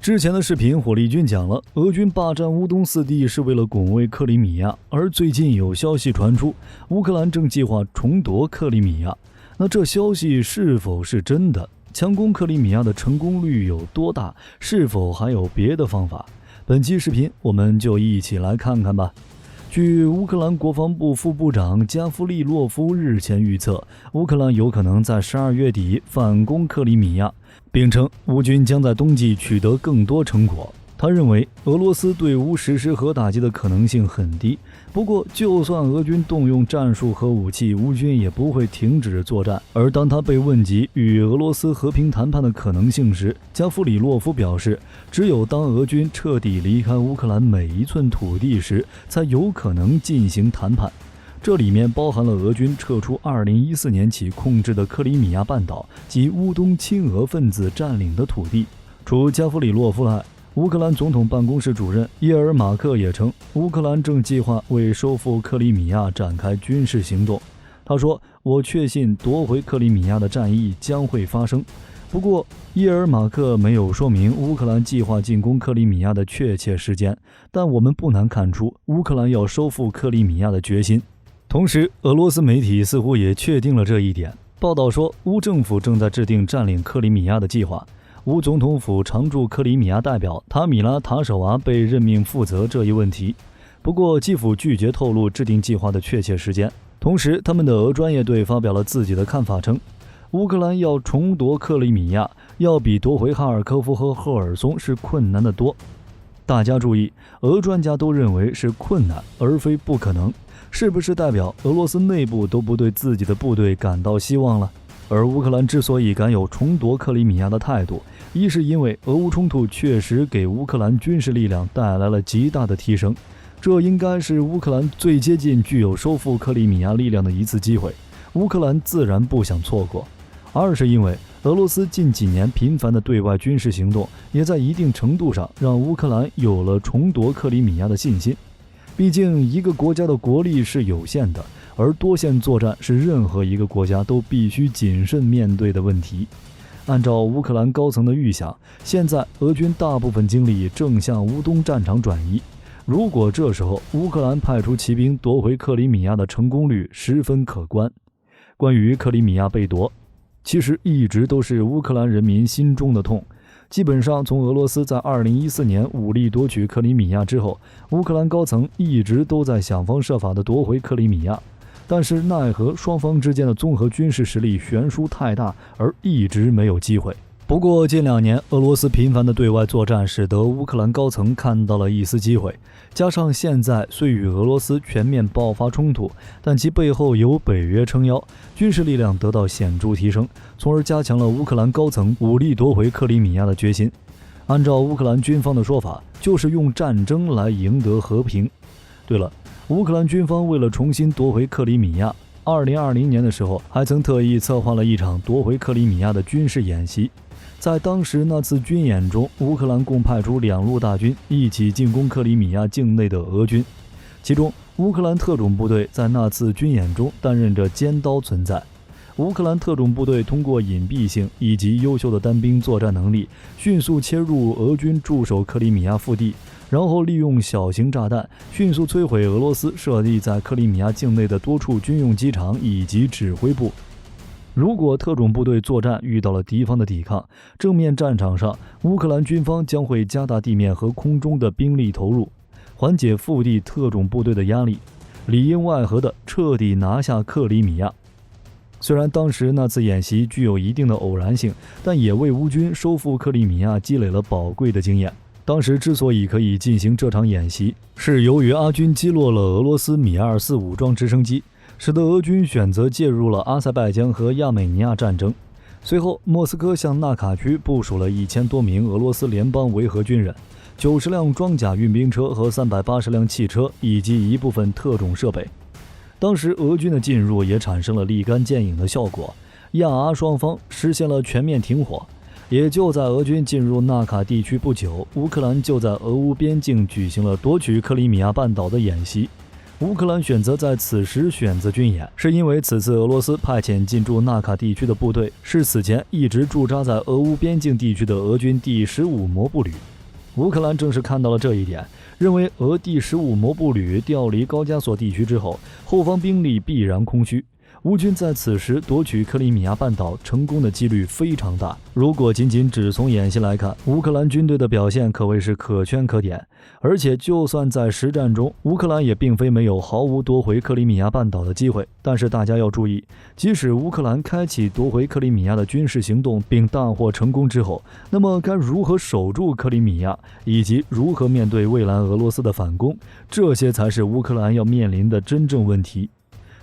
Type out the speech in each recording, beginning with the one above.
之前的视频，火力军讲了，俄军霸占乌东4地是为了拱卫克里米亚，而最近有消息传出，乌克兰正计划重夺克里米亚。那这消息是否是真的？强攻克里米亚的成功率有多大？是否还有别的方法？本期视频我们就一起来看看吧。据乌克兰国防部副部长加夫利洛夫日前预测，乌克兰有可能在12月底反攻克里米亚，并称乌军将在冬季取得更多成果。他认为俄罗斯对乌实施核打击的可能性很低，不过就算俄军动用战术和武器，乌军也不会停止作战。而当他被问及与俄罗斯和平谈判的可能性时，加夫里洛夫表示，只有当俄军彻底离开乌克兰每一寸土地时，才有可能进行谈判。这里面包含了俄军撤出2014年起控制的克里米亚半岛及乌东亲俄分子占领的土地。除加夫里洛夫外，乌克兰总统办公室主任叶尔马克也称，乌克兰正计划为收复克里米亚展开军事行动。他说，我确信夺回克里米亚的战役将会发生。不过，叶尔马克没有说明乌克兰计划进攻克里米亚的确切时间，但我们不难看出乌克兰要收复克里米亚的决心。同时，俄罗斯媒体似乎也确定了这一点。报道说，乌政府正在制定占领克里米亚的计划。乌总统府常驻克里米亚代表塔米拉·塔舍娃被任命负责这一问题。不过，基辅拒绝透露制定计划的确切时间。同时，他们的俄专业队发表了自己的看法，称乌克兰要重夺克里米亚，要比夺回哈尔科夫和赫尔松是困难得多。大家注意，俄专家都认为是困难，而非不可能。是不是代表俄罗斯内部都不对自己的部队感到希望了？而乌克兰之所以敢有重夺克里米亚的态度，一是因为俄乌冲突确实给乌克兰军事力量带来了极大的提升，这应该是乌克兰最接近具有收复克里米亚力量的一次机会，乌克兰自然不想错过。二是因为俄罗斯近几年频繁的对外军事行动，也在一定程度上让乌克兰有了重夺克里米亚的信心。毕竟一个国家的国力是有限的，而多线作战是任何一个国家都必须谨慎面对的问题。按照乌克兰高层的预想，现在俄军大部分精力正向乌东战场转移。如果这时候乌克兰派出骑兵夺回克里米亚的成功率十分可观。关于克里米亚被夺，其实一直都是乌克兰人民心中的痛。基本上从俄罗斯在2014年武力夺取克里米亚之后，乌克兰高层一直都在想方设法地夺回克里米亚，但是奈何双方之间的综合军事实力悬殊太大，而一直没有机会。不过近2年俄罗斯频繁的对外作战使得乌克兰高层看到了一丝机会，加上现在虽与俄罗斯全面爆发冲突，但其背后有北约撑腰，军事力量得到显著提升，从而加强了乌克兰高层武力夺回克里米亚的决心。按照乌克兰军方的说法，就是用战争来赢得和平。对了，乌克兰军方为了重新夺回克里米亚，2020年的时候还曾特意策划了一场夺回克里米亚的军事演习。在当时那次军演中，乌克兰共派出2路大军一起进攻克里米亚境内的俄军，其中乌克兰特种部队在那次军演中担任着尖刀存在。乌克兰特种部队通过隐蔽性以及优秀的单兵作战能力，迅速切入俄军驻守克里米亚腹地，然后利用小型炸弹迅速摧毁俄罗斯设立在克里米亚境内的多处军用机场以及指挥部。如果特种部队作战遇到了敌方的抵抗，正面战场上乌克兰军方将会加大地面和空中的兵力投入，缓解腹地特种部队的压力，里应外合地彻底拿下克里米亚。虽然当时那次演习具有一定的偶然性，但也为乌军收复克里米亚积累了宝贵的经验。当时之所以可以进行这场演习，是由于阿军击落了俄罗斯米24武装直升机，使得俄军选择介入了阿塞拜疆和亚美尼亚战争。随后，莫斯科向纳卡区部署了1000多名俄罗斯联邦维和军人、90辆装甲运兵车和380辆汽车，以及一部分特种设备。当时俄军的进入也产生了立竿见影的效果，亚阿双方实现了全面停火。也就在俄军进入纳卡地区不久，乌克兰就在俄乌边境举行了夺取克里米亚半岛的演习。乌克兰选择在此时选择军演，是因为此次俄罗斯派遣进驻纳卡地区的部队是此前一直驻扎在俄乌边境地区的俄军第15摩步旅。乌克兰正是看到了这一点，认为俄第15摩步旅调离高加索地区之后，后方兵力必然空虚。乌军在此时夺取克里米亚半岛成功的几率非常大。如果仅仅只从演习来看，乌克兰军队的表现可谓是可圈可点。而且就算在实战中，乌克兰也并非没有毫无夺回克里米亚半岛的机会。但是大家要注意，即使乌克兰开启夺回克里米亚的军事行动并大获成功之后，那么该如何守住克里米亚，以及如何面对未来俄罗斯的反攻，这些才是乌克兰要面临的真正问题。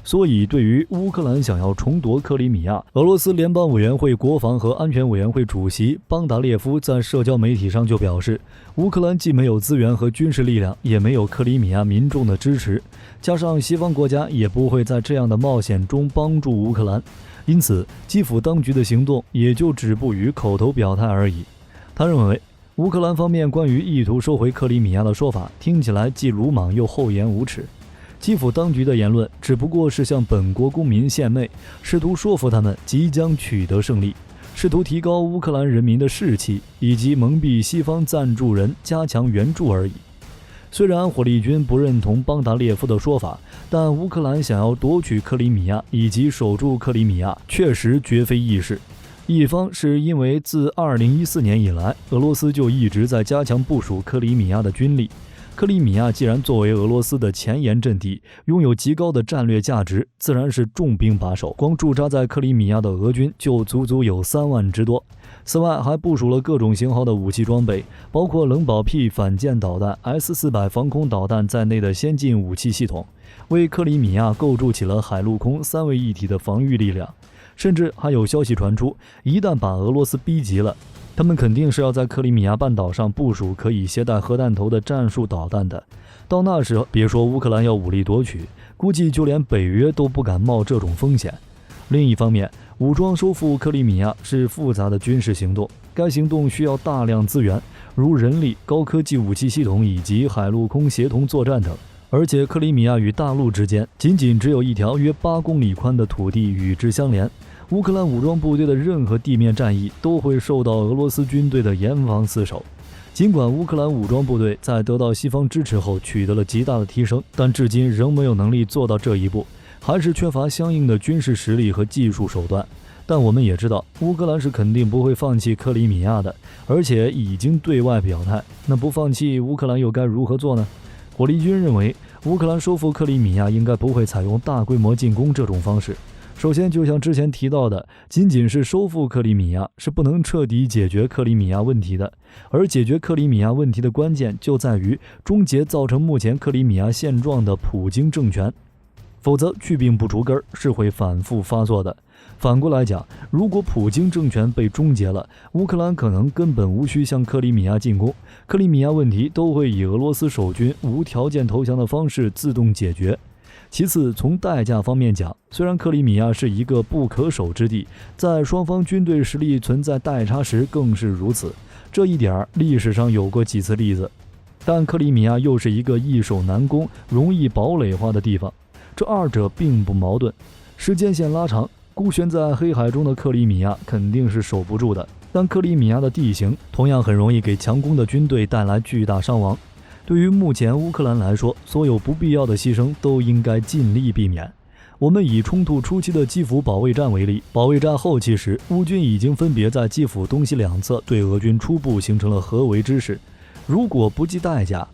所以，对于乌克兰想要重夺克里米亚，俄罗斯联邦委员会国防和安全委员会主席邦达列夫在社交媒体上就表示，乌克兰既没有资源和军事力量，也没有克里米亚民众的支持，加上西方国家也不会在这样的冒险中帮助乌克兰，因此基辅当局的行动也就止步于口头表态而已。他认为，乌克兰方面关于意图收回克里米亚的说法听起来既鲁莽又厚颜无耻。基辅当局的言论只不过是向本国公民献媚，试图说服他们即将取得胜利，试图提高乌克兰人民的士气，以及蒙蔽西方赞助人加强援助而已。虽然火力军不认同邦达列夫的说法，但乌克兰想要夺取克里米亚以及守住克里米亚确实绝非易事。一方是因为自2014年以来，俄罗斯就一直在加强部署克里米亚的军力。克里米亚既然作为俄罗斯的前沿阵地，拥有极高的战略价值，自然是重兵把守。光驻扎在克里米亚的俄军就足足有3万之多。此外，还部署了各种型号的武器装备，包括冷宝 P 反舰导弹、S-400防空导弹在内的先进武器系统，为克里米亚构筑起了海陆空3位一体的防御力量。甚至还有消息传出，一旦把俄罗斯逼急了，他们肯定是要在克里米亚半岛上部署可以携带核弹头的战术导弹的。到那时，别说乌克兰要武力夺取，估计就连北约都不敢冒这种风险。另一方面，武装收复克里米亚是复杂的军事行动，该行动需要大量资源，如人力、高科技武器系统以及海陆空协同作战等。而且克里米亚与大陆之间仅只有一条约8公里宽的土地与之相连，乌克兰武装部队的任何地面战役都会受到俄罗斯军队的严防死守。尽管乌克兰武装部队在得到西方支持后取得了极大的提升，但至今仍没有能力做到这一步，还是缺乏相应的军事实力和技术手段。但我们也知道，乌克兰是肯定不会放弃克里米亚的，而且已经对外表态。那不放弃，乌克兰又该如何做呢？火力军认为，乌克兰收复克里米亚应该不会采用大规模进攻这种方式。首先，就像之前提到的，仅是收复克里米亚是不能彻底解决克里米亚问题的，而解决克里米亚问题的关键就在于终结造成目前克里米亚现状的普京政权，否则去病不除根是会反复发作的。反过来讲，如果普京政权被终结了，乌克兰可能根本无需向克里米亚进攻，克里米亚问题都会以俄罗斯守军无条件投降的方式自动解决。其次，从代价方面讲，虽然克里米亚是一个不可守之地，在双方军队实力存在代差时更是如此，这一点历史上有过几次例子。但克里米亚又是一个易守难攻、容易堡垒化的地方，这二者并不矛盾。时间线拉长，孤悬在黑海中的克里米亚肯定是守不住的，但克里米亚的地形同样很容易给强攻的军队带来巨大伤亡。对于目前乌克兰来说，所有不必要的牺牲都应该尽力避免。我们以冲突初期的基辅保卫战为例，保卫战后期时，乌军已经分别在基辅东西两侧对俄军初步形成了合围之势。如果不计代价，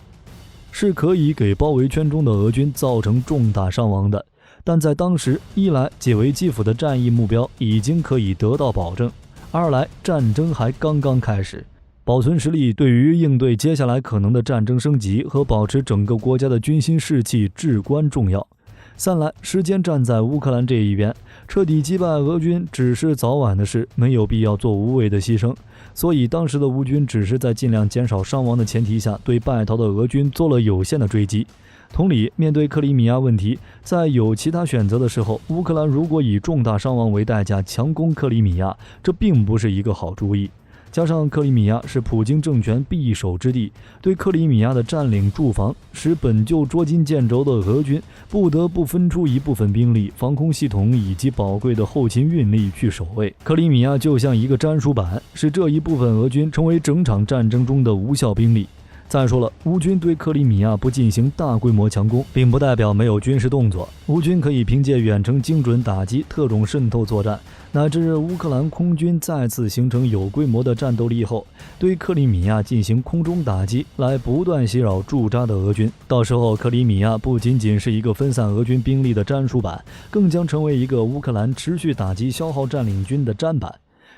是可以给包围圈中的俄军造成重大伤亡的。但在当时，一来解围基辅的战役目标已经可以得到保证，二来战争还刚刚开始。保存实力对于应对接下来可能的战争升级和保持整个国家的军心士气至关重要。三来，时间站在乌克兰这一边，彻底击败俄军只是早晚的事，没有必要做无谓的牺牲。所以当时的乌军只是在尽量减少伤亡的前提下，对败逃的俄军做了有限的追击。同理，面对克里米亚问题，在有其他选择的时候，乌克兰如果以重大伤亡为代价强攻克里米亚，这并不是一个好主意。加上克里米亚是普京政权必守之地，对克里米亚的占领驻防，使本就捉襟见肘的俄军不得不分出一部分兵力、防空系统以及宝贵的后勤运力去守卫。克里米亚就像一个粘鼠板，使这一部分俄军成为整场战争中的无效兵力。再说了，乌军对克里米亚不进行大规模强攻，并不代表没有军事动作。乌军可以凭借远程精准打击、特种渗透作战，乃至乌克兰空军再次形成有规模的战斗力后，对克里米亚进行空中打击，来不断袭扰驻扎的俄军。到时候，克里米亚不仅仅是一个分散俄军兵力的粘鼠板，更将成为一个乌克兰持续打击消耗占领军的砧板，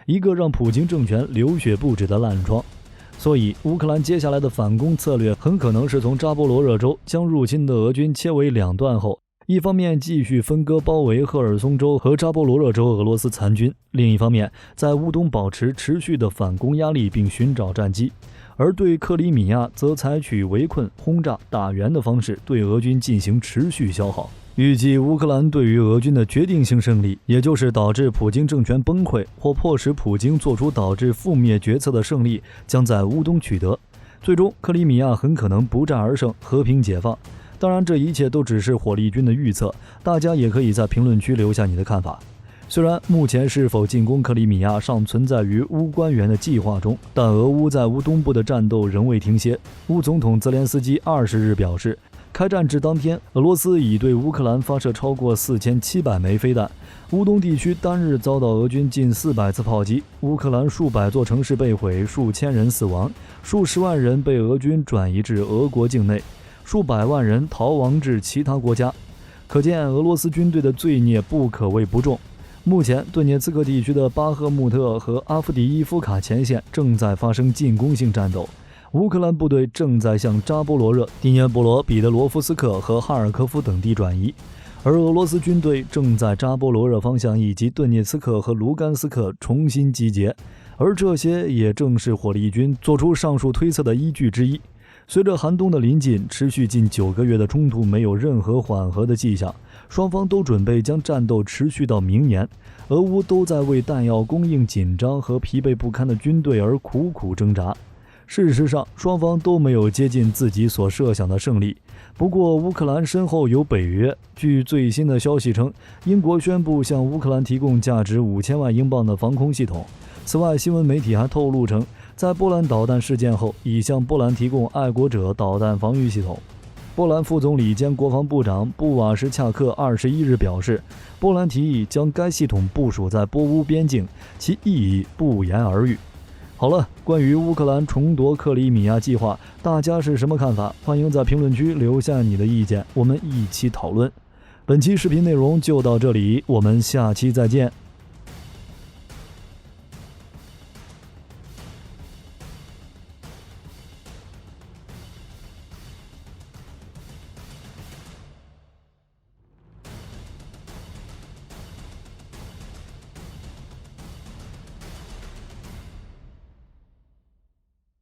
一个让普京政权流血不止的烂疮。所以，乌克兰接下来的反攻策略很可能是从扎波罗热州将入侵的俄军切为两段后，一方面继续分割包围赫尔松州和扎波罗热州俄罗斯残军，另一方面在乌东保持持续的反攻压力并寻找战机，而对克里米亚则采取围困、轰炸、打援的方式对俄军进行持续消耗。预计乌克兰对于俄军的决定性胜利，也就是导致普京政权崩溃或迫使普京做出导致覆灭决策的胜利，将在乌东取得。最终，克里米亚很可能不战而胜，和平解放。当然，这一切都只是火力军的预测，大家也可以在评论区留下你的看法。虽然目前是否进攻克里米亚尚存在于乌官员的计划中，但俄乌在乌东部的战斗仍未停歇。乌总统泽连斯基20日表示，开战至当天，俄罗斯已对乌克兰发射超过4700枚飞弹，乌东地区单日遭到俄军近400次炮击，乌克兰数百座城市被毁，数千人死亡，数十万人被俄军转移至俄国境内，数百万人逃亡至其他国家。可见俄罗斯军队的罪孽不可谓不重。目前，顿涅茨克地区的巴赫穆特和阿夫迪伊夫卡前线正在发生进攻性战斗。乌克兰部队正在向扎波罗热、第聂伯罗、彼得罗夫斯克和哈尔科夫等地转移，而俄罗斯军队正在扎波罗热方向以及顿涅茨克和卢甘斯克重新集结，而这些也正是火力军做出上述推测的依据之一。随着寒冬的临近，持续近9个月的冲突没有任何缓和的迹象，双方都准备将战斗持续到明年。俄乌都在为弹药供应紧张和疲惫不堪的军队而苦苦挣扎。事实上，双方都没有接近自己所设想的胜利。不过，乌克兰身后有北约。据最新的消息称，英国宣布向乌克兰提供价值5000万英镑的防空系统。此外，新闻媒体还透露称，在波兰导弹事件后，已向波兰提供爱国者导弹防御系统。波兰副总理兼国防部长布瓦什恰克21日表示，波兰提议将该系统部署在波乌边境，其意义不言而喻。好了，关于乌克兰重夺克里米亚计划，大家是什么看法？欢迎在评论区留下你的意见，我们一起讨论。本期视频内容就到这里，我们下期再见。